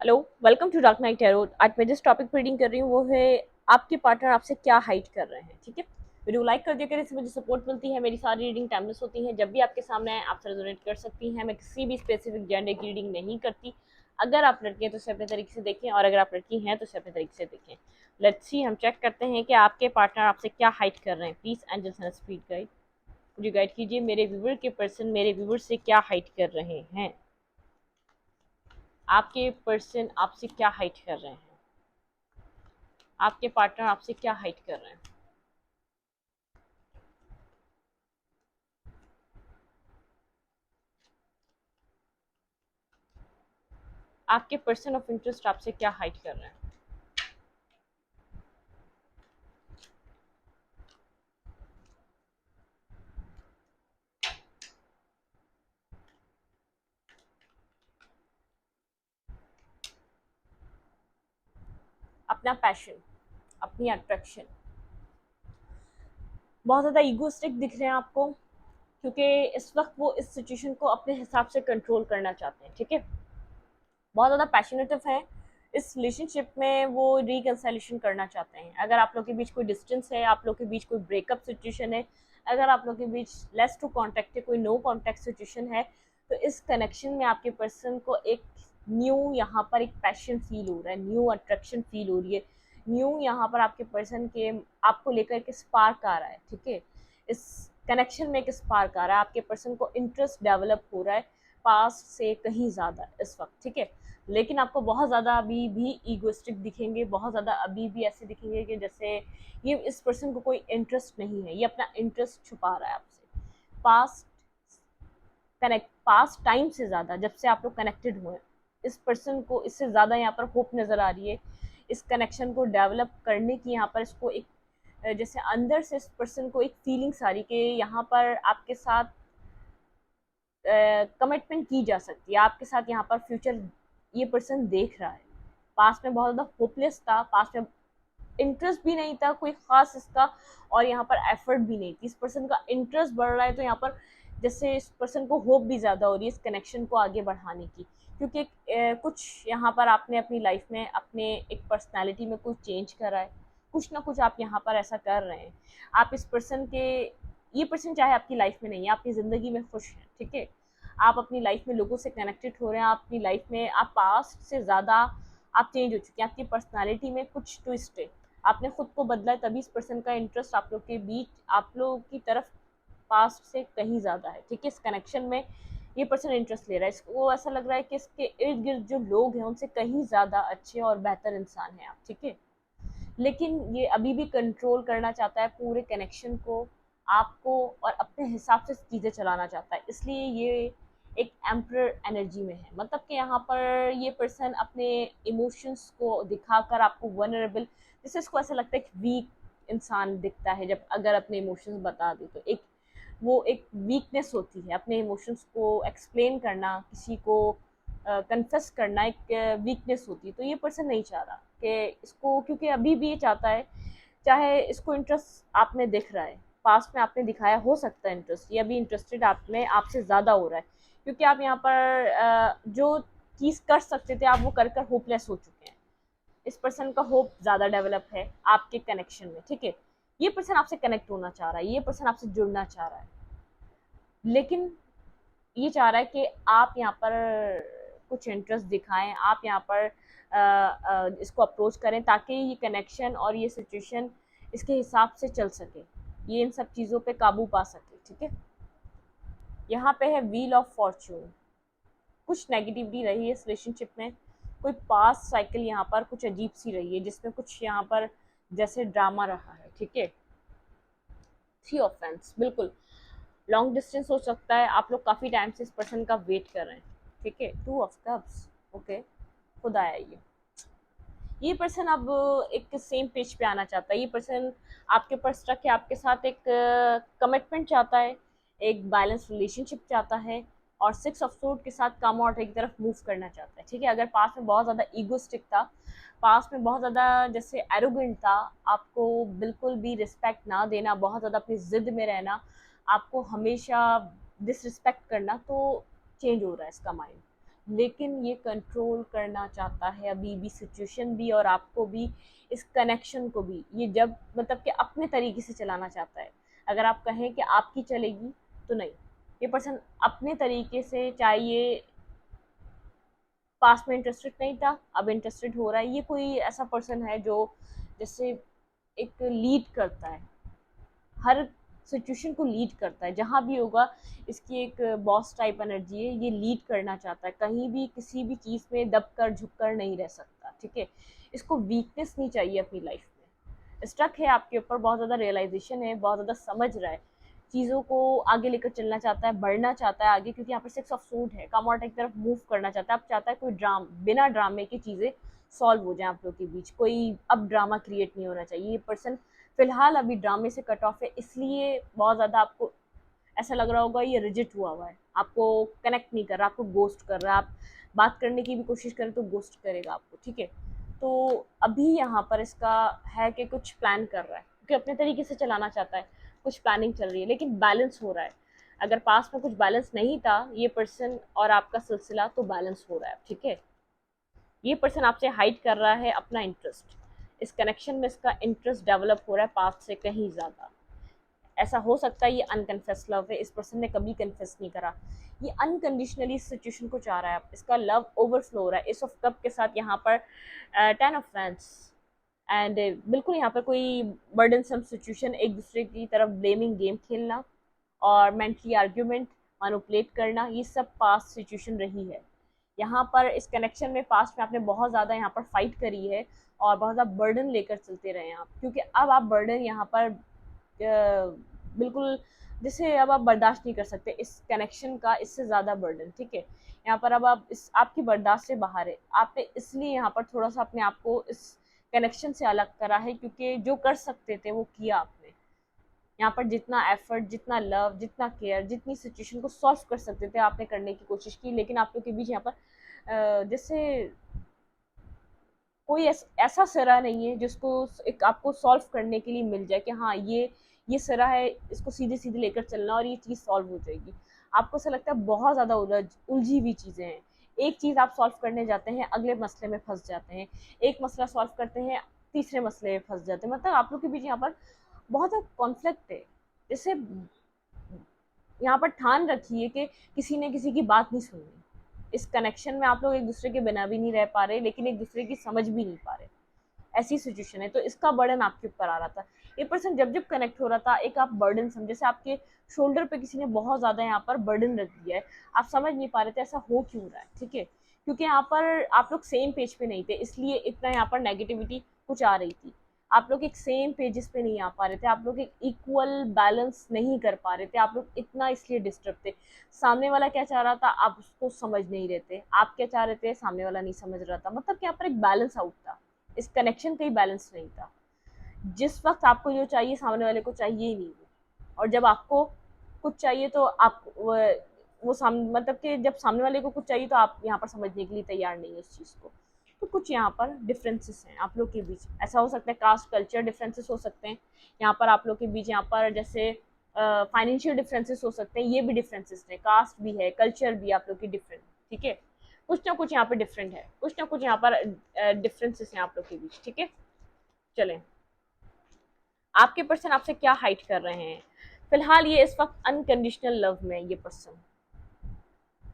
Hello, welcome to dark night tarot. आज मैं जिस टॉपिक पर रीडिंग कर रही हूँ वो है आपके पार्टनर आपसे क्या हाइड कर रहे हैं। ठीक है, वीडियो लाइक कर दिया करें, इससे मुझे सपोर्ट मिलती है। मेरी सारी रीडिंग टाइमलेस होती हैं, जब भी आपके सामने आए आप रेजोनेट कर सकती हैं। मैं किसी भी स्पेसिफिक जेंडर की रीडिंग नहीं करती। अगर आप लड़के हैं तो इसे अपने तरीके से देखें, और अगर आप लड़की हैं तो इसे अपने तरीके से देखें। लेट्स सी, हम चेक करते हैं कि आपके पार्टनर आपसे क्या हाइड कर रहे हैं। Please angels and spirit guide मुझे गाइड कीजिए, मेरे व्यूवर के पर्सन मेरे व्यूवर से क्या हाइड कर रहे हैं। आपके पर्सन आपसे क्या हाइड कर रहे हैं। आपके पार्टनर आपसे क्या हाइड कर रहे हैं। आपके पर्सन ऑफ इंटरेस्ट आपसे क्या हाइड कर रहे हैं। अपना पैशन, अपनी अट्रैक्शन, बहुत ज़्यादा ईगोइस्टिक दिख रहे हैं आपको, क्योंकि इस वक्त वो इस सिचुएशन को अपने हिसाब से कंट्रोल करना चाहते हैं। ठीक है, बहुत ज़्यादा पैशनेटिव है। इस रिलेशनशिप में वो रिकंसिलिएशन करना चाहते हैं। अगर आप लोग के बीच कोई डिस्टेंस है, आप लोग के बीच कोई ब्रेकअप सिचुएशन है, अगर आप लोग के बीच लेस टू कॉन्टैक्ट है, कोई नो कॉन्टैक्ट सिचुएशन है, तो इस कनेक्शन में आपके पर्सन को एक न्यू यहाँ पर एक पैशन फील हो रहा है, न्यू अट्रैक्शन फील हो रही है, न्यू यहाँ पर आपके पर्सन के आपको लेकर के स्पार्क आ रहा है। ठीक है, इस कनेक्शन में एक स्पार्क आ रहा है, आपके पर्सन को इंटरेस्ट डेवलप हो रहा है पास्ट से कहीं ज़्यादा इस वक्त। ठीक है, लेकिन आपको बहुत ज़्यादा अभी भी ईगोइस्टिक दिखेंगे, बहुत ज़्यादा अभी भी ऐसे दिखेंगे कि जैसे ये इस पर्सन को कोई इंटरेस्ट नहीं है, ये अपना इंटरेस्ट छुपा रहा है आपसे। पास्ट पास्ट टाइम से ज़्यादा जब से आप लोग कनेक्टेड हुए, इस पर्सन को इससे ज़्यादा यहाँ पर होप नज़र आ रही है इस कनेक्शन को डेवलप करने की। यहाँ पर इसको एक जैसे अंदर से इस पर्सन को एक फीलिंग्स आ रही कि यहाँ पर आपके साथ कमिटमेंट की जा सकती है, आपके साथ यहाँ पर फ्यूचर ये पर्सन देख रहा है। पास्ट में बहुत ज़्यादा होपलेस था, पास्ट में इंटरेस्ट भी नहीं था कोई ख़ास इसका, और यहाँ पर एफर्ट भी नहीं थी। इस पर्सन का इंटरेस्ट बढ़ रहा है, तो यहाँ पर जैसे इस पर्सन को होप भी ज़्यादा हो रही है इस कनेक्शन को आगे बढ़ाने की, क्योंकि कुछ यहाँ पर आपने अपनी लाइफ में अपने एक पर्सनैलिटी में कुछ चेंज करा है, कुछ ना कुछ आप यहाँ पर ऐसा कर रहे हैं। आप इस पर्सन के, ये पर्सन चाहे आपकी लाइफ में नहीं है, आपकी ज़िंदगी में खुश हैं। ठीक है, आप अपनी लाइफ में लोगों से कनेक्टेड हो रहे हैं, आप अपनी लाइफ में आप पास्ट से ज़्यादा आप चेंज हो चुके हैं, आपकी पर्सनालिटी में कुछ ट्विस्ट है, आपने खुद को बदला है, तभी इस पर्सन का इंटरेस्ट आप लोग के बीच आप लोग की तरफ पास्ट से कहीं ज़्यादा है। ठीक है, इस कनेक्शन में ये पर्सन इंटरेस्ट ले रहा है, इसको ऐसा लग रहा है कि इसके इर्द गिर्द जो लोग हैं उनसे कहीं ज़्यादा अच्छे और बेहतर इंसान हैं आप। ठीक है, लेकिन ये अभी भी कंट्रोल करना चाहता है पूरे कनेक्शन को, आपको, और अपने हिसाब से चीज़ें चलाना चाहता है। इसलिए ये एक एम्परर एनर्जी में है, मतलब कि यहाँ पर ये पर्सन अपने इमोशंस को दिखाकर आपको वनरेबल, जैसे इसको ऐसा लगता है कि वीक इंसान दिखता है जब अगर अपने इमोशंस बता दे, तो एक वो एक वीकनेस होती है, अपने इमोशंस को एक्सप्लेन करना, किसी को कन्फेस करना एक वीकनेस होती है। तो ये पर्सन नहीं चाह रहा कि इसको, क्योंकि अभी भी ये चाहता है, चाहे इसको इंटरेस्ट आप में दिख रहा है, पास्ट में आपने दिखाया हो सकता है इंटरेस्ट, ये अभी इंटरेस्टेड आप में आपसे ज़्यादा हो रहा है, क्योंकि आप यहाँ पर जो चीज़ कर सकते थे आप वो कर कर होपलेस हो चुके हैं। इस पर्सन का होप ज़्यादा डेवलप है आपके कनेक्शन में। ठीक है, ये पर्सन आपसे कनेक्ट होना चाह रहा है, ये पर्सन आपसे जुड़ना चाह रहा है, लेकिन ये चाह रहा है कि आप यहाँ पर कुछ इंटरेस्ट दिखाएं, आप यहाँ पर इसको अप्रोच करें, ताकि ये कनेक्शन और ये सिचुएशन इसके हिसाब से चल सके, ये इन सब चीज़ों पे काबू पा सके। ठीक है, यहाँ पे है व्हील ऑफ फॉर्च्यून। कुछ नेगेटिविटी रही है इस रिलेशनशिप में, कोई पास्ट साइकिल यहाँ पर कुछ अजीब सी रही है, जिसमें कुछ यहाँ पर जैसे ड्रामा रहा है। ठीक है, थ्री ऑफेंस, बिल्कुल लॉन्ग डिस्टेंस हो सकता है, आप लोग काफ़ी टाइम से इस पर्सन का वेट कर रहे हैं। ठीक है, टू ऑफ कप्स, ओके, खुद आया ये पर्सन अब एक सेम पेज पे आना चाहता है। ये पर्सन आपके ऊपर स्ट्रक है, आपके साथ एक कमिटमेंट चाहता है, एक बैलेंस रिलेशनशिप चाहता है, और सिक्स ऑफ सूट के साथ काम आउट की तरफ मूव करना चाहता है। ठीक है, अगर पास्ट में बहुत ज़्यादा ईगोस्टिक था, पास्ट में बहुत ज़्यादा जैसे एरोगेंट था, आपको बिल्कुल भी रिस्पेक्ट ना देना, बहुत ज़्यादा अपनी ज़िद में रहना, आपको हमेशा डिसरिस्पेक्ट करना, तो चेंज हो रहा है इसका माइंड। लेकिन ये कंट्रोल करना चाहता है अभी भी, सिचुएशन भी और आपको भी, इस कनेक्शन को भी। ये जब मतलब कि अपने तरीके से चलाना चाहता है। अगर आप कहें कि आपकी चलेगी, तो नहीं। ये पर्सन अपने तरीके से, चाहे ये पास्ट में इंटरेस्टेड नहीं था, अब इंटरेस्टेड हो रहा है। ये कोई ऐसा पर्सन है जो जैसे एक लीड करता है, हर सिचुएशन को लीड करता है जहाँ भी होगा। इसकी एक बॉस टाइप एनर्जी है, ये लीड करना चाहता है, कहीं भी किसी भी चीज़ में दब कर झुक कर नहीं रह सकता, ठीक है। इसको वीकनेस नहीं चाहिए अपनी लाइफ में। स्ट्रक है आपके ऊपर, बहुत ज़्यादा रियलाइजेशन है, बहुत ज़्यादा समझ रहा है, चीज़ों को आगे लेकर चलना चाहता है, बढ़ना चाहता है आगे, क्योंकि यहाँ पर 6 ऑफ सूट है, काम और एक तरफ मूव करना चाहता है। अब चाहता है कोई बिना ड्रामे की चीज़ें सॉल्व हो जाए आप लोगों के बीच, कोई अब ड्रामा क्रिएट नहीं होना चाहिए। ये पर्सन फिलहाल अभी ड्रामे से कट ऑफ है, इसलिए बहुत ज़्यादा आपको ऐसा लग रहा होगा ये रिजेक्ट हुआ है, आपको कनेक्ट नहीं कर रहा, आपको गोस्ट कर रहा है। आप बात करने की भी कोशिश करें तो गोस्ट करेगा आपको, ठीक है। तो अभी यहाँ पर इसका है कि कुछ प्लान कर रहा है, क्योंकि अपने तरीके से चलाना चाहता है, कुछ प्लानिंग चल रही है, लेकिन बैलेंस हो रहा है। अगर पास में कुछ बैलेंस नहीं था ये पर्सन और आपका सिलसिला, तो बैलेंस हो रहा है, ठीक है। ये पर्सन आपसे हाइड कर रहा है अपना इंटरेस्ट, इस कनेक्शन में इसका इंटरेस्ट डेवलप हो रहा है पास्ट से कहीं ज़्यादा। ऐसा हो सकता है ये अनकन्फेस लव है, इस पर्सन ने कभी कन्फेस नहीं करा, ये अनकंडीशनली इस सिचुएशन को चाह रहा है। इसका लव ओवरफ्लो हो रहा है इस ऑफ कप के साथ, यहाँ पर 10 ऑफ वैंड्स। एंड बिल्कुल यहाँ पर कोई बर्डनसम सिचुएशन, एक दूसरे की तरफ ब्लेमिंग गेम खेलना और मेंटली आर्ग्यूमेंट, मैनिपुलेट करना, ये सब पास्ट सिचुएशन रही है। यहाँ पर इस कनेक्शन में पास्ट में आपने बहुत ज़्यादा यहाँ पर फाइट करी है और बहुत ज़्यादा बर्डन लेकर चलते रहे हैं आप, क्योंकि अब आप बर्डन यहाँ पर बिल्कुल, जिसे अब आप बर्दाश्त नहीं कर सकते इस कनेक्शन का, इससे ज़्यादा बर्डन, ठीक है। यहाँ पर अब आप इस आपकी बर्दाश्त से बाहर है, आपने इसलिए यहाँ पर थोड़ा सा अपने आप को इस कनेक्शन से अलग करा है, क्योंकि जो कर सकते थे वो किया आपने। यहाँ पर जितना एफर्ट, जितना लव, जितना केयर, जितनी सिचुएशन को सॉल्व कर सकते थे आपने करने की कोशिश की, लेकिन आप लोग के बीच यहाँ पर जैसे कोई ऐसा सिरा नहीं है जिसको एक आपको सॉल्व करने के लिए मिल जाए कि हाँ ये सिरा है, इसको सीधे सीधे लेकर चलना और ये चीज़ सॉल्व हो जाएगी। आपको ऐसा लगता है बहुत ज़्यादा उलझी हुई चीज़ें हैं। एक चीज़ आप सॉल्व करने जाते हैं, अगले मसले में फंस जाते हैं, एक मसला सॉल्व करते हैं, तीसरे मसले में फंस जाते हैं। मतलब आप लोग के बीच यहाँ पर बहुत ज़्यादा कॉन्फ्लिक्ट है। जैसे यहाँ पर ठान रखी है कि किसी ने किसी की बात नहीं सुननी। इस कनेक्शन में आप लोग एक दूसरे के बिना भी नहीं रह पा रहे, लेकिन एक दूसरे की समझ भी नहीं पा रहे, ऐसी सिचुएशन है। तो इसका बर्डन आपके ऊपर आ रहा था। ये पर्सन जब जब कनेक्ट हो रहा था, एक आप बर्डन समझे, जैसे आपके शोल्डर पे किसी ने बहुत ज़्यादा यहाँ पर बर्डन रख दिया है, आप समझ नहीं पा रहे थे ऐसा हो क्यों रहा है, ठीक है। क्योंकि यहाँ पर आप लोग सेम पेज पे नहीं थे, इसलिए इतना यहाँ पर नेगेटिविटी कुछ आ रही थी। आप लोग एक सेम पेजेस पे नहीं आ पा रहे थे, आप लोग एक इक्वल बैलेंस नहीं कर पा रहे थे, आप लोग इतना इसलिए डिस्टर्ब थे। सामने वाला क्या चाह रहा था आप उसको समझ नहीं रहे थे, आप क्या चाह रहे थे सामने वाला नहीं समझ रहा था। मतलब कि यहाँ पर एक बैलेंस आउट था, इस कनेक्शन का ही बैलेंस नहीं था। जिस वक्त आपको जो चाहिए सामने वाले को चाहिए ही नहीं वो, और जब आपको कुछ चाहिए तो आप वो सामने, मतलब कि जब सामने वाले को कुछ चाहिए तो आप यहाँ पर समझने के लिए तैयार नहीं है उस चीज़ को। तो कुछ यहाँ पर डिफरेंसेस हैं आप लोग के बीच। ऐसा हो सकता है कास्ट कल्चर डिफरेंसेस हो सकते हैं यहाँ पर आप लोग के बीच। यहाँ पर जैसे फाइनेंशियल डिफरेंसेस हो सकते हैं, ये भी डिफरेंसेस हैं, कास्ट भी है, कल्चर भी आप लोग की डिफरेंट, ठीक है। कुछ ना कुछ यहाँ पर डिफरेंट है, कुछ ना कुछ यहाँ पर डिफरेंसेस हैं आप लोग के बीच, ठीक है। चलें, आपके पर्सन आपसे क्या हाइड कर रहे हैं फिलहाल? ये इस वक्त अनकंडीशनल लव में, ये पर्सन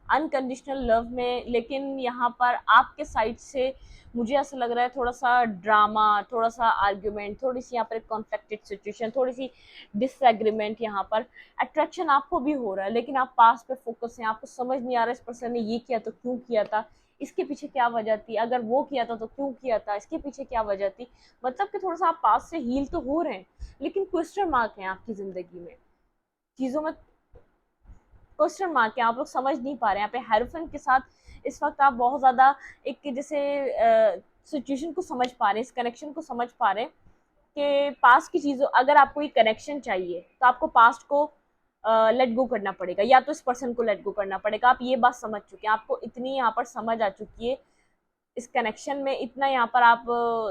अनकंडीशनल लव में, लेकिन यहाँ पर आपके साइड से मुझे ऐसा लग रहा है थोड़ा सा ड्रामा, थोड़ा सा आर्ग्यूमेंट, थोड़ी सी यहाँ पर कॉन्फ्लिक्टेड सिचुएशन, थोड़ी सी डिसएग्रीमेंट। यहाँ पर अट्रैक्शन आपको भी हो रहा है, लेकिन आप पास पे फोकस हैं, आपको समझ नहीं आ रहा इस पर्सन ने ये किया तो क्यों किया था, इसके पीछे क्या वजह थी, अगर वो किया था तो क्यों किया था, इसके पीछे क्या वजह थी। मतलब कि थोड़ा सा आप पास से हील तो हो रहे हैं, लेकिन क्वेश्चन मार्क है आपकी ज़िंदगी में, चीज़ों में क्वेश्चन मार्क है, आप लोग समझ नहीं पा रहे हैं। यहाँ पे हेरोफेंट के साथ इस वक्त आप बहुत ज़्यादा एक जैसे सिचुएशन को समझ पा रहे हैं, इस कनेक्शन को समझ पा रहे हैं कि पास्ट की चीज़ों, अगर आपको एक कनेक्शन चाहिए तो आपको पास्ट को लेट गो करना पड़ेगा, या तो इस पर्सन को लेट गो करना पड़ेगा। आप ये बात समझ चुके हैं, आपको इतनी यहाँ पर समझ आ चुकी है इस कनेक्शन में, इतना यहाँ पर आप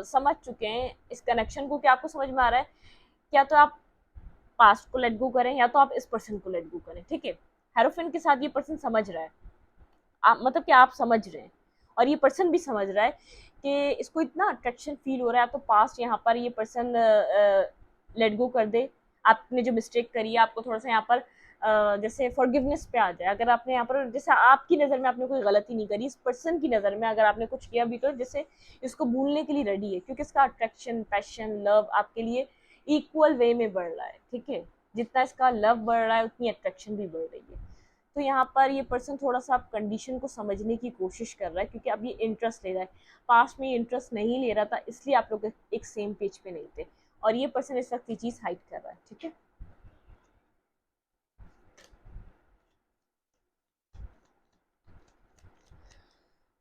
समझ चुके हैं इस कनेक्शन को कि आपको समझ में आ रहा है क्या तो आप पास्ट को लेट गो करें या तो आप इस पर्सन को लेट गो करें, ठीक है। हेरोफिन के साथ ये पर्सन समझ रहा है आप मतलब कि आप समझ रहे हैं और ये पर्सन भी समझ रहा है कि इसको इतना अट्रैक्शन फील हो रहा है। तो पास्ट यहाँ पर ये पर्सन लेट गो कर दे, आपने जो मिस्टेक करी है आपको थोड़ा सा यहाँ पर जैसे फॉरगिवनेस पे आ जाए। अगर आपने यहाँ पर जैसे आपकी नज़र में आपने कोई गलती नहीं करी, इस पर्सन की नज़र में अगर आपने कुछ किया भी तो जैसे इसको भूलने के लिए रेडी है, क्योंकि इसका अट्रैक्शन, पैशन, लव आपके लिए इक्वल वे में बढ़ रहा है। ठीक है, जितना इसका लव बढ़ रहा है उतनी अट्रैक्शन भी बढ़ रही है। तो यहाँ पर ये पर्सन थोड़ा सा आप कंडीशन को समझने की कोशिश कर रहा है, क्योंकि अब ये इंटरेस्ट ले रहा है। पास्ट में ये इंटरेस्ट नहीं ले रहा था, इसलिए आप लोग एक सेम पेज पे नहीं थे, और ये पर्सन इस वक्त ये चीज़ हाइड कर रहा है। ठीक है,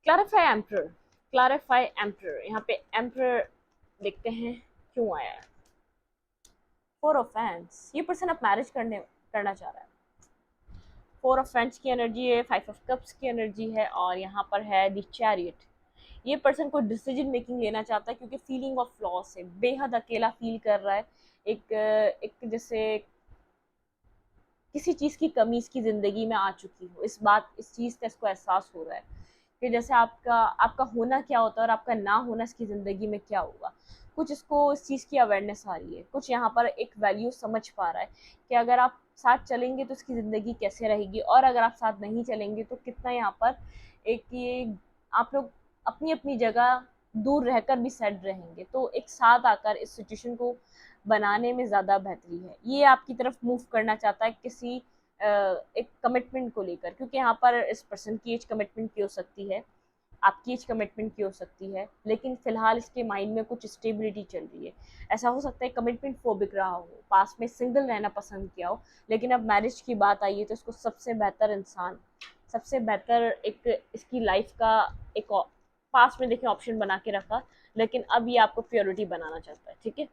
क्लैरिफाई एम्प्रर। क्लैरिफाई एम्प्रर, यहाँ पे एम्प्रर देखते हैं क्यों आया है। फोर ऑफ हैंड्स, ये पर्सन अब मैरिज करना चाह रहा है। फोर ऑफ फ्रेंड्स की एनर्जी है, फाइव ऑफ कप्स की एनर्जी है, और यहाँ पर है द चैरियट। ये पर्सन को डिसीजन मेकिंग लेना चाहता है, क्योंकि फीलिंग ऑफ लॉस है, बेहद अकेला फील कर रहा है। एक जैसे किसी चीज़ की कमी इसकी ज़िंदगी में आ चुकी हो, इस चीज़ का इसको एहसास हो रहा है कि जैसे आपका आपका होना क्या होता है और आपका ना होना इसकी ज़िंदगी में क्या होगा। कुछ इसको इस चीज़ की अवेयरनेस आ रही है, कुछ यहाँ पर एक वैल्यू समझ पा रहा है कि अगर आप साथ चलेंगे तो इसकी ज़िंदगी कैसे रहेगी, और अगर आप साथ नहीं चलेंगे तो कितना यहाँ पर एक ये आप लोग अपनी अपनी जगह दूर रहकर भी सेट रहेंगे। तो एक साथ आकर इस सिचुएशन को बनाने में ज़्यादा बेहतरी है। ये आपकी तरफ मूव करना चाहता है किसी एक कमिटमेंट को लेकर, क्योंकि यहाँ पर इस पर्सन की एज कमिटमेंट की हो सकती है, आपकी एज कमिटमेंट की हो सकती है, लेकिन फिलहाल इसके माइंड में कुछ स्टेबिलिटी चल रही है। ऐसा हो सकता है कमिटमेंट फोबिक रहा हो, पास में सिंगल रहना पसंद किया हो, लेकिन अब मैरिज की बात आई है तो इसको सबसे बेहतर इंसान, सबसे बेहतर एक इसकी लाइफ का एक पास में देखिए ऑप्शन बना के रखा, लेकिन अब ये आपको प्योरिटी बनाना चाहता है। ठीक है,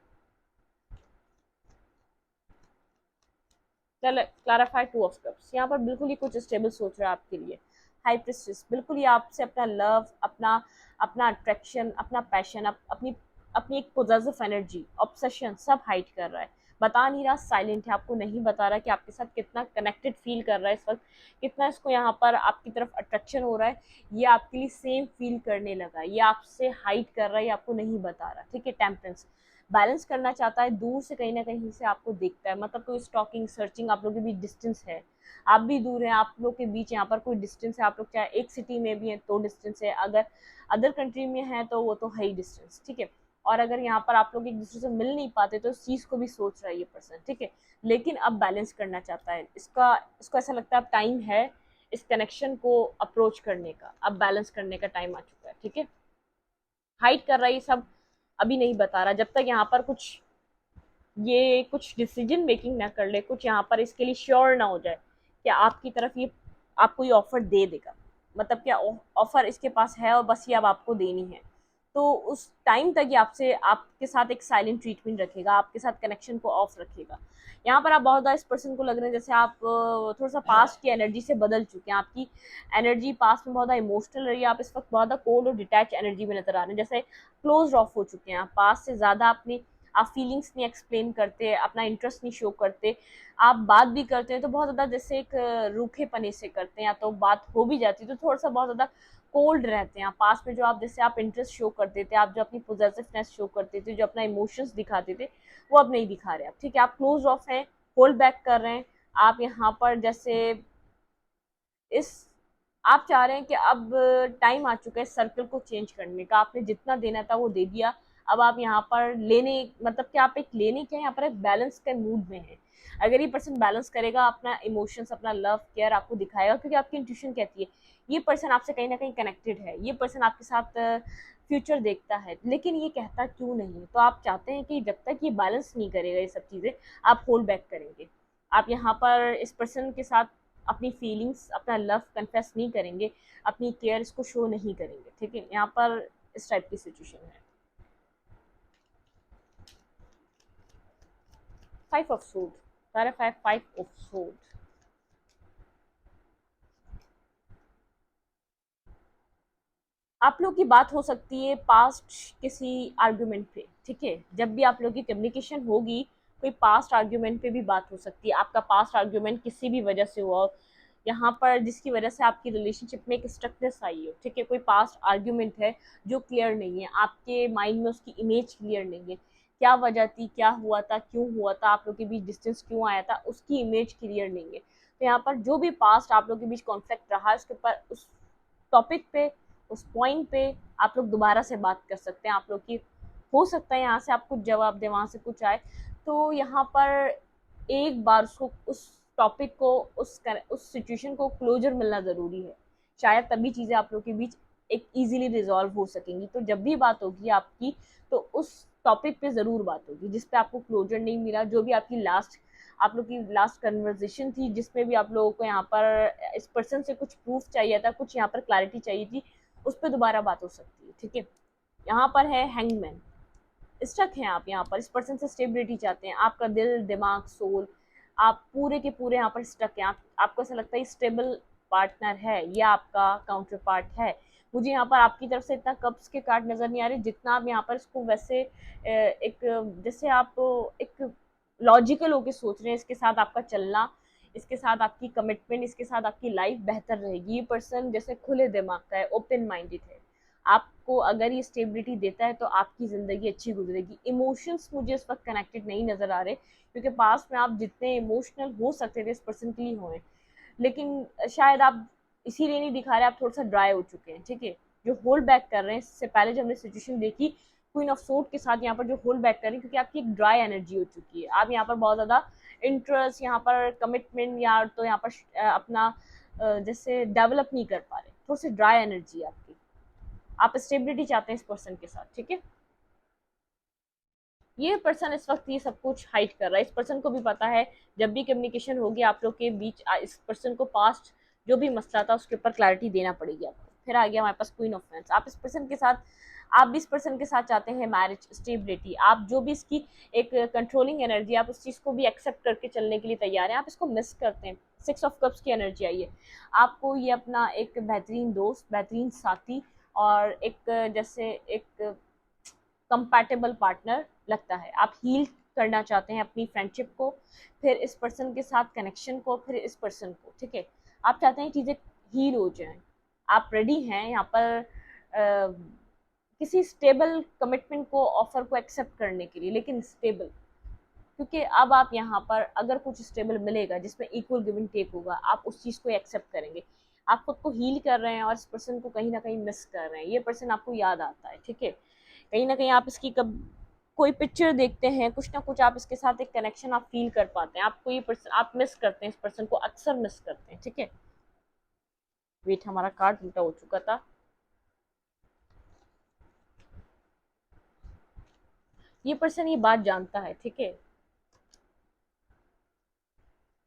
क्लैरिफाई टू ऑफ कप्स, यहाँ पर बिल्कुल ही कुछ स्टेबल सोच रहा है आपके लिए। हाई प्रिस्टेस, बिल्कुल ही आपसे अपना लव, अपना अपना अट्रैक्शन, अपना पैशन, अपनी अपनी एक पोजेसिव एनर्जी, ऑब्सेशन सब हाइड कर रहा है। बता नहीं रहा, साइलेंट है, आपको नहीं बता रहा कि आपके साथ कितना कनेक्टेड फील कर रहा है इस वक्त, कितना इसको यहाँ पर आपकी तरफ अट्रैक्शन हो रहा है। ये आपके लिए सेम फील करने लगा, ये आपसे हाइड कर रहा है, ये आपको नहीं बता रहा। ठीक है, टेम्परेंस, बैलेंस करना चाहता है, दूर से कहीं ना कहीं से आपको देखता है, मतलब कोई स्टॉकिंग, सर्चिंग, आप लोगों के बीच डिस्टेंस है, आप भी दूर हैं, आप लोग के बीच यहाँ पर कोई डिस्टेंस है, आप लोग चाहे एक सिटी में भी हैं तो डिस्टेंस है, अगर अदर कंट्री में है तो वो तो है ही डिस्टेंस। ठीक है, और अगर यहाँ पर आप लोग एक दूसरे से मिल नहीं पाते तो उस चीज़ को भी सोच रहा है ये पर्सन। ठीक है, लेकिन अब बैलेंस करना चाहता है, इसको ऐसा लगता है अब टाइम है इस कनेक्शन को अप्रोच करने का, अब बैलेंस करने का टाइम आ चुका है। ठीक है, हाइड कर रहा है ये सब, अभी नहीं बता रहा, जब तक यहाँ पर कुछ डिसीजन मेकिंग ना कर ले, कुछ यहाँ पर इसके लिए श्योर ना हो जाए कि आपकी तरफ ये आपको ये ऑफर दे देगा, मतलब क्या ऑफर इसके पास है और बस ये अब आपको देनी है। तो उस टाइम तक ये आपसे आपके साथ एक साइलेंट ट्रीटमेंट रखेगा, आपके साथ कनेक्शन को ऑफ रखेगा। यहाँ पर आप बहुत ज़्यादा इस पर्सन को लग रहे हैं जैसे आप थोड़ा सा पास्ट की एनर्जी से बदल चुके हैं, आपकी एनर्जी पास्ट में बहुत ज़्यादा इमोशनल रही है, आप इस वक्त बहुत ज़्यादा कोल्ड और डिटैच एनर्जी में नजर आ रहे हैं, जैसे क्लोज ऑफ हो चुके हैं आप पास्ट से ज़्यादा। अपनी आप फीलिंग्स नहीं एक्सप्लेन करते, अपना इंटरेस्ट नहीं शो करते, आप बात भी करते हैं तो बहुत ज़्यादा जैसे एक रूखेपने से करते हैं, या तो बात हो भी जाती है तो थोड़ा सा बहुत ज़्यादा कोल्ड रहते हैं। पास में जो आप जैसे आप इंटरेस्ट शो करते थे, आप जो अपनी पोजेसिवनेस शो करते थे, जो अपना इमोशंस दिखाते थे, वो अब नहीं दिखा रहे आप। ठीक है, आप क्लोज ऑफ हैं, होल्ड बैक कर रहे हैं, आप यहाँ पर जैसे इस आप चाह रहे हैं कि अब टाइम आ चुका है सर्कल को चेंज करने का, आपने जितना देना था वो दे दिया, अब आप यहाँ पर लेने, मतलब कि आप एक लेने के यहाँ पर एक बैलेंस के मूड में है। अगर ये पर्सन बैलेंस करेगा, अपना इमोशंस, अपना लव केयर आपको दिखाएगा, क्योंकि आपकी इंट्यूशन कहती है ये पर्सन आपसे कहीं ना कहीं कनेक्टेड है, ये पर्सन आपके साथ फ्यूचर देखता है, लेकिन ये कहता क्यों नहीं। तो आप चाहते हैं कि जब तक ये बैलेंस नहीं करेगा ये सब चीज़ें, आप होल्ड बैक करेंगे, आप यहाँ पर इस पर्सन के साथ अपनी फीलिंग्स, अपना लव कन्फेस नहीं करेंगे, अपनी केयर इसको शो नहीं करेंगे। ठीक है, यहाँ पर इस टाइप की सिचुएशन है। फाइव ऑफ सूट, सारा फाइव ऑफ सूट, आप लोग की बात हो सकती है पास्ट किसी आर्ग्यूमेंट पे। ठीक है, जब भी आप लोग की कम्युनिकेशन होगी, कोई पास्ट आर्ग्यूमेंट पे भी बात हो सकती है, आपका पास्ट आर्ग्यूमेंट किसी भी वजह से हुआ हो, यहाँ पर जिसकी वजह से आपकी रिलेशनशिप में एक स्ट्रक्चरनेस आई हो, ठीक है, कोई पास्ट आर्ग्यूमेंट है जो क्लियर नहीं है, आपके माइंड में उसकी इमेज क्लियर नहीं है, क्या वजह थी, क्या हुआ था, क्यों हुआ था, आप लोग के बीच डिस्टेंस क्यों आया था, उसकी इमेज क्लियर नहीं है। तो यहाँ पर जो भी पास्ट आप लोग के बीच कॉन्फ्लिक्ट रहा है उसके ऊपर, उस टॉपिक पे, उस पॉइंट पे आप लोग दोबारा से बात कर सकते हैं। आप लोग की हो सकता है यहाँ से आप कुछ जवाब दें, वहाँ से कुछ आए। तो यहाँ पर एक बार उसको, उस टॉपिक को, उस सिचुएशन को क्लोजर मिलना ज़रूरी है। शायद तभी चीज़ें आप लोग के बीच एक इजीली रिजॉल्व हो सकेंगी। तो जब भी बात होगी आपकी, तो उस टॉपिक पे ज़रूर बात होगी जिस पे आपको क्लोजर नहीं मिला, जो भी आपकी लास्ट, आप लोग की लास्ट कन्वर्जेशन थी, जिसमें भी आप लोगों को यहाँ पर इस पर्सन से कुछ प्रूफ चाहिए था, कुछ यहाँ पर क्लैरिटी चाहिए थी, उस पर दोबारा बात हो सकती है। ठीक है, यहाँ पर है हैंगमैन। स्टक हैं आप यहाँ पर, इस पर्सन से स्टेबिलिटी चाहते हैं, आपका दिल, दिमाग, सोल, आप पूरे के पूरे यहाँ पर स्टक हैं। आपको ऐसा लगता है स्टेबल पार्टनर है या आपका काउंटर पार्ट है। मुझे यहाँ पर आपकी तरफ से इतना कप्स के कार्ड नजर नहीं आ रहे जितना आप यहाँ पर इसको वैसे एक, जैसे आप एक लॉजिकल होके सोच रहे हैं, इसके साथ आपका चलना, इसके साथ आपकी कमिटमेंट, इसके साथ आपकी लाइफ बेहतर रहेगी। ये पर्सन जैसे खुले दिमाग का है, ओपन माइंडेड है, आपको अगर ये स्टेबिलिटी देता है तो आपकी ज़िंदगी अच्छी गुजरेगी। इमोशंस मुझे इस वक्त कनेक्टेड नहीं नज़र आ रहे, क्योंकि पास्ट में आप जितने इमोशनल हो सकते थे इस पर्सन के लिए हुए, लेकिन शायद आप इसीलिए नहीं दिखा रहे, आप थोड़ा सा ड्राई हो चुके हैं। ठीक है, जो होल्ड बैक कर रहे हैं, इससे पहले जब हमने सिचुएशन देखी क्वीन ऑफ सोर्ड के साथ, यहाँ पर जो होल्ड बैक कर रही है क्योंकि आपकी एक ड्राई एनर्जी हो चुकी है। आप यहाँ पर बहुत ज़्यादा इंटरेस्ट, यहाँ पर कमिटमेंट, या तो यहाँ पर अपना जैसे डेवलप नहीं कर पा रहे, थोड़ी सी ड्राई एनर्जी है आपकी। आप स्टेबिलिटी चाहते हैं इस पर्सन के साथ। ठीक है, ये पर्सन इस वक्त ये सब कुछ हाइड कर रहा है। इस पर्सन को भी पता है जब भी कम्युनिकेशन होगी आप लोग के बीच, इस पर्सन को पास्ट जो भी मसला था उसके ऊपर क्लैरिटी देना पड़ेगी आपको। फिर आ गया हमारे पास क्वीन ऑफ फैंस। आप इस पर्सन के साथ, आप भी इस पर्सन के साथ चाहते हैं मैरिज, स्टेबिलिटी, आप जो भी इसकी एक कंट्रोलिंग एनर्जी, आप उस चीज़ को भी एक्सेप्ट करके चलने के लिए तैयार हैं, आप इसको मिस करते हैं। 6 ऑफ कप्स की एनर्जी आई है। आपको ये अपना एक बेहतरीन दोस्त, बेहतरीन साथी और एक जैसे एक कंपैटिबल पार्टनर लगता है। आप हील करना चाहते हैं अपनी फ्रेंडशिप को, फिर इस पर्सन के साथ कनेक्शन को, फिर इस पर्सन को। ठीक है, आप चाहते हैं चीज़ें हील हो जाएं। आप रेडी हैं यहाँ पर किसी स्टेबल कमिटमेंट को, ऑफर को एक्सेप्ट करने के लिए, लेकिन स्टेबल, क्योंकि अब आप यहाँ पर अगर कुछ स्टेबल मिलेगा जिसमें इक्वल गिव एंड टेक होगा, आप उस चीज़ को एक्सेप्ट करेंगे। आप खुद को हील कर रहे हैं और इस पर्सन को कहीं ना कहीं मिस कर रहे हैं। ये पर्सन आपको याद आता है। ठीक है, कहीं ना कहीं आप इसकी कब कोई पिक्चर देखते हैं, कुछ ना कुछ आप इसके साथ एक कनेक्शन आप फील कर पाते हैं। आपको ये पर्सन, आप मिस करते हैं इस पर्सन को, अक्सर मिस करते हैं। ठीक है, वेट, हमारा कार्ड उल्टा हो चुका था। ये पर्सन ये बात जानता है। ठीक है,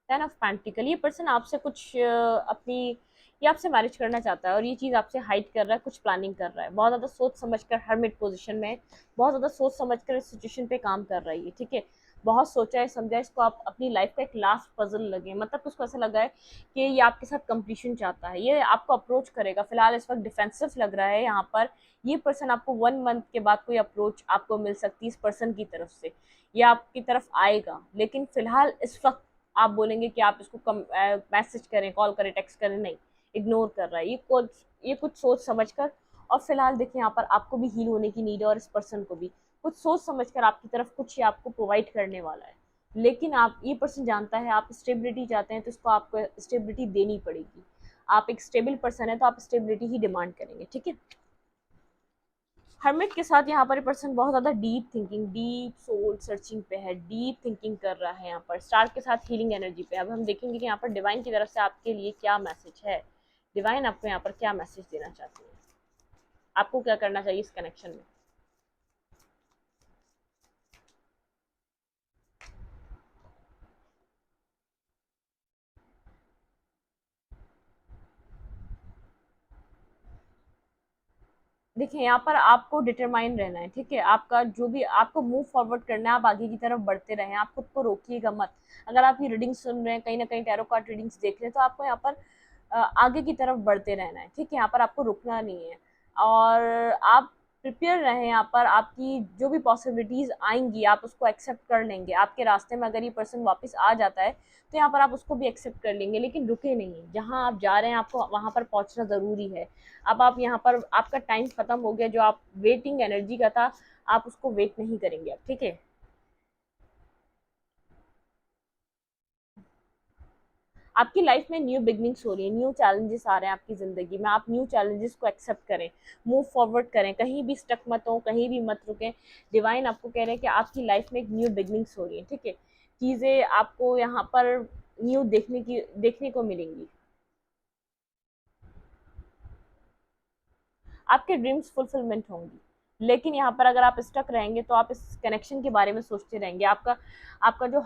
10 ऑफ पेंटिकल। ये पर्सन आपसे कुछ अपनी, ये आपसे मैरिज करना चाहता है और ये चीज़ आपसे हाइड कर रहा है, कुछ प्लानिंग कर रहा है, बहुत ज़्यादा सोच समझ कर, हरमिट पोजीशन में, बहुत ज़्यादा सोच समझ कर इस सिचुएशन पे काम कर रही है। ठीक है, बहुत सोचा है, समझा है, इसको आप अपनी लाइफ का एक लास्ट पजल लगे, मतलब उसको ऐसा लगा है कि ये आपके साथ कंप्लीशन चाहता है, ये आपको अप्रोच करेगा। फिलहाल इस वक्त डिफेंसिव लग रहा है यहाँ पर। ये पर्सन आपको 1 मंथ के बाद कोई अप्रोच आपको मिल सकती है इस पर्सन की तरफ से, या आपकी तरफ आएगा, लेकिन फिलहाल इस वक्त आप बोलेंगे कि आप इसको मैसेज करें, कॉल करें, टेक्स्ट करें, नहीं, इग्नोर कर रहा है। ये कुछ सोच समझ कर, और फिलहाल देखिए यहाँ पर आपको भी हील होने की नीड है और इस पर्सन को भी कुछ सोच समझ कर आपकी तरफ कुछ ये आपको प्रोवाइड करने वाला है। लेकिन आप, ये पर्सन जानता है आप स्टेबिलिटी चाहते हैं, तो इसको आपको स्टेबिलिटी देनी पड़ेगी। आप एक स्टेबल पर्सन है तो आप स्टेबिलिटी ही डिमांड करेंगे। ठीक है, हर्मिट के साथ यहाँ पर पर्सन बहुत ज़्यादा deep thinking, deep soul searching पे है, डीप थिंकिंग कर रहा है। यहाँ पर स्टार के साथ हीलिंग एनर्जी पे। अब हम देखेंगे कि यहाँ पर डिवाइन की तरफ से आपके लिए क्या मैसेज है। डिवाइन आपको यहाँ पर क्या मैसेज देना चाहती है, आपको क्या करना चाहिए इस कनेक्शन में। देखिए यहाँ पर आपको डिटरमाइन रहना है। ठीक है, आपका जो भी, आपको मूव फॉरवर्ड करना है, आप आगे की तरफ बढ़ते रहें, आप खुद को रोकिएगा मत। अगर आप ये रीडिंग सुन रहे हैं, कहीं ना कहीं टैरो कार्ड रीडिंग्स देख रहे हैं, तो आपको यहाँ पर आगे की तरफ बढ़ते रहना है। ठीक है, यहाँ पर आपको रुकना नहीं है। और आप प्रिपेयर रहें यहाँ पर, आपकी जो भी पॉसिबिलिटीज़ आएंगी आप उसको एक्सेप्ट कर लेंगे। आपके रास्ते में अगर ये पर्सन वापस आ जाता है तो यहाँ पर आप उसको भी एक्सेप्ट कर लेंगे, लेकिन रुके नहीं, जहाँ आप जा रहे हैं आपको वहाँ पर पहुँचना ज़रूरी है। अब आप यहाँ पर, आपका टाइम ख़त्म हो गया, जो आप वेटिंग एनर्जी का था आप उसको वेट नहीं करेंगे अब, ठीक है। आपकी लाइफ में न्यू बिगनिंग्स हो रही है, न्यू चैलेंजेस आ रहे हैं आपकी ज़िंदगी में, आप न्यू चैलेंजेस को एक्सेप्ट करें, मूव फॉरवर्ड करें, कहीं भी स्टक मत हो, कहीं भी मत रुकें। डिवाइन आपको कह रहे हैं कि आपकी लाइफ में एक न्यू बिगनिंग्स हो रही है, ठीक है। चीज़ें आपको यहाँ पर न्यू देखने को मिलेंगी। आपके ड्रीम्स फुलफिलमेंट होंगी, लेकिन यहाँ पर अगर आप स्टक रहेंगे तो आप इस कनेक्शन के बारे में सोचते रहेंगे। आपका आपका जो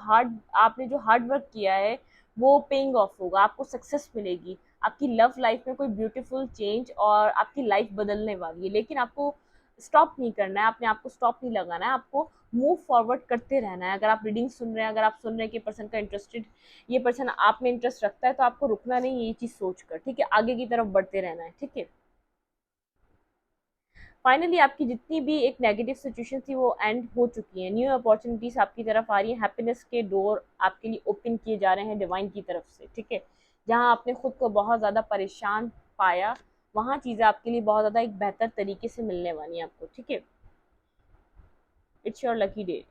आपने जो हार्ड वर्क किया है वो पेइंग ऑफ होगा, आपको सक्सेस मिलेगी, आपकी लव लाइफ में कोई ब्यूटीफुल चेंज और आपकी लाइफ बदलने वाली है। लेकिन आपको स्टॉप नहीं करना है, आपने आपको स्टॉप नहीं लगाना है, आपको मूव फॉरवर्ड करते रहना है। अगर आप रीडिंग सुन रहे हैं, अगर आप सुन रहे हैं कि पर्सन का इंटरेस्टेड, ये पर्सन आप में इंटरेस्ट रखता है, तो आपको रुकना नहीं है ये चीज़ सोचकर, ठीक है, आगे की तरफ बढ़ते रहना है, ठीक है। फाइनली आपकी जितनी भी एक नेगेटिव सिचुएशन थी वो एंड हो चुकी है, न्यू अपॉर्चुनिटीज आपकी तरफ आ रही है, हैप्पीनेस के डोर आपके लिए ओपन किए जा रहे हैं डिवाइन की तरफ से, ठीक है। जहाँ आपने खुद को बहुत ज़्यादा परेशान पाया, वहाँ चीज़ें आपके लिए बहुत ज़्यादा एक बेहतर तरीके से मिलने वाली हैं आपको, ठीक है। इट्स योर लकी डे,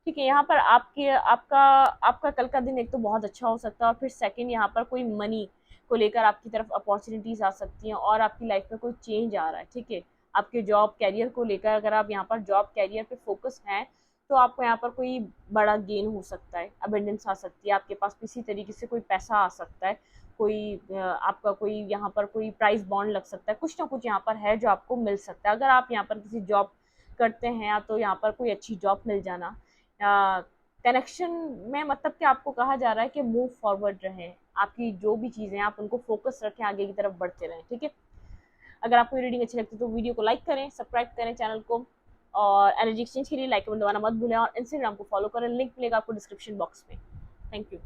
ठीक है। यहाँ पर आपके आपका आपका कल का दिन एक तो बहुत अच्छा हो सकता है, और फिर सेकंड यहाँ पर कोई मनी को लेकर आपकी तरफ अपॉर्चुनिटीज आ सकती हैं और आपकी लाइफ में कोई चेंज आ रहा है, ठीक है। आपके जॉब कैरियर को लेकर अगर आप यहाँ पर जॉब कैरियर पे फोकस हैं तो आपको यहाँ पर कोई बड़ा गेन हो सकता है, अबेंडेंस आ सकती है, आपके पास किसी तरीके से कोई पैसा आ सकता है, कोई आपका कोई यहाँ पर कोई प्राइस बॉन्ड लग सकता है, कुछ ना कुछ यहाँ पर है जो आपको मिल सकता है। अगर आप यहाँ पर किसी जॉब करते हैं तो यहाँ पर कोई अच्छी जॉब मिल जाना, कनेक्शन में मतलब कि आपको कहा जा रहा है कि मूव फॉरवर्ड रहें, आपकी जो भी चीज़ें हैं आप उनको फोकस रखें, आगे की तरफ बढ़ते रहें, ठीक है। अगर आपको रीडिंग अच्छी लगती है तो वीडियो को लाइक करें, सब्सक्राइब करें चैनल को, और एनर्जी एक्सचेंज के लिए लाइक बटन दबाना मत भूलें, और इंस्टाग्राम को फॉलो करें, लिंक मिलेगा आपको डिस्क्रिप्शन बॉक्स में। Thank you.